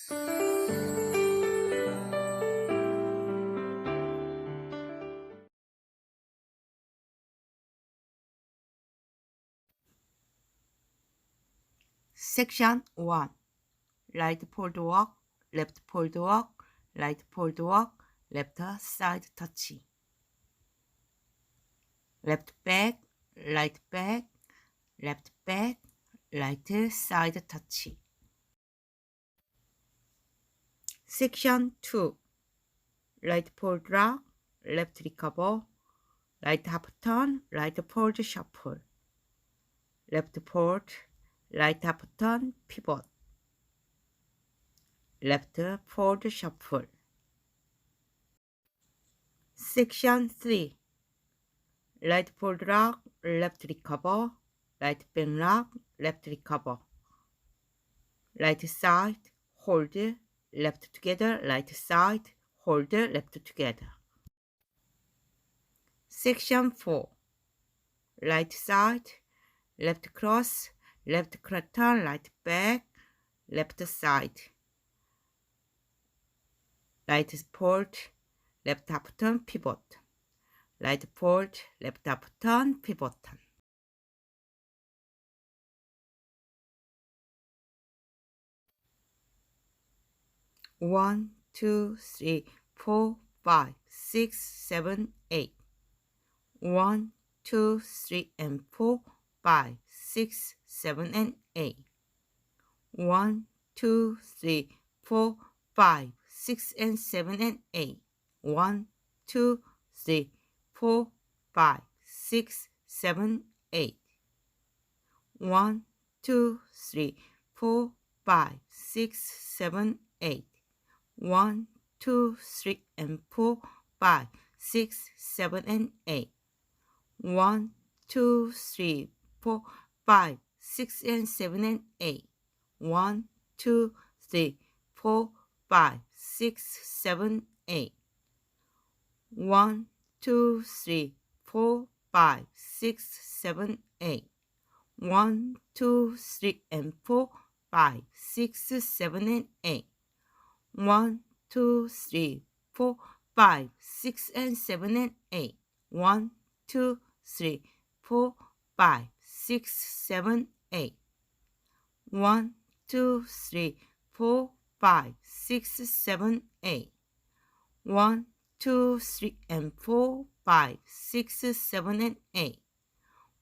Section 1. Right fold walk, left fold walk, right fold walk, left side touch. Left back, right back, left back, right side touch. Section 2. Right fold rock, left recover, right half turn, right fold shuffle. Left fold, right half turn, pivot. Left fold shuffle. Section 3. Right fold rock, left recover, right back rock, left recover. Right side, hold, left together, right side, hold, left together. Section 4. Right side, left cross, left turn, right back, left side. Right fold, left up turn, pivot. Right fold, left up turn, pivot. 1, 2, 3, 4, 5, 6, 7, 8. 1, 2, 3, and 4, 5, 6, 7, and 8. 1, 2, 3, 4, 5, 6, and 7, and 8. 1, 2, 3, 4, 5, 6, 7, 8. 1, 2, 3, 4, 5, 6, 7, 8. 1, 2, 3, and 4, 5, 6, 7, and 8. 1, 2, 3, 4, 5, 6, and 7, and 8. 1, 2, 3, 4, 5, 6, 7, 8. 1, 2, 3, 4, 5, 6, 7, 8. 1, 2, 3, and 4, 5, 6, 7, and 8. 1, 2, 3, 4, 5, 6, and 7, and 8. 1, 2, 3, 4, 5, 6, 7, 8. 1, 2, 3, 4, 5, 6, 7, 8. 1, 2, 3, and 4, 5, 6, 7, and 8.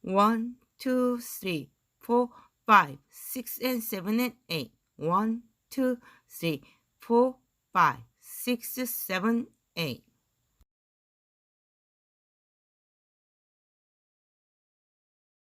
1, 2, 3, 4, 5, 6, and 7, and 8. 1, 2, 3, 4, 5, 6, 7, 8.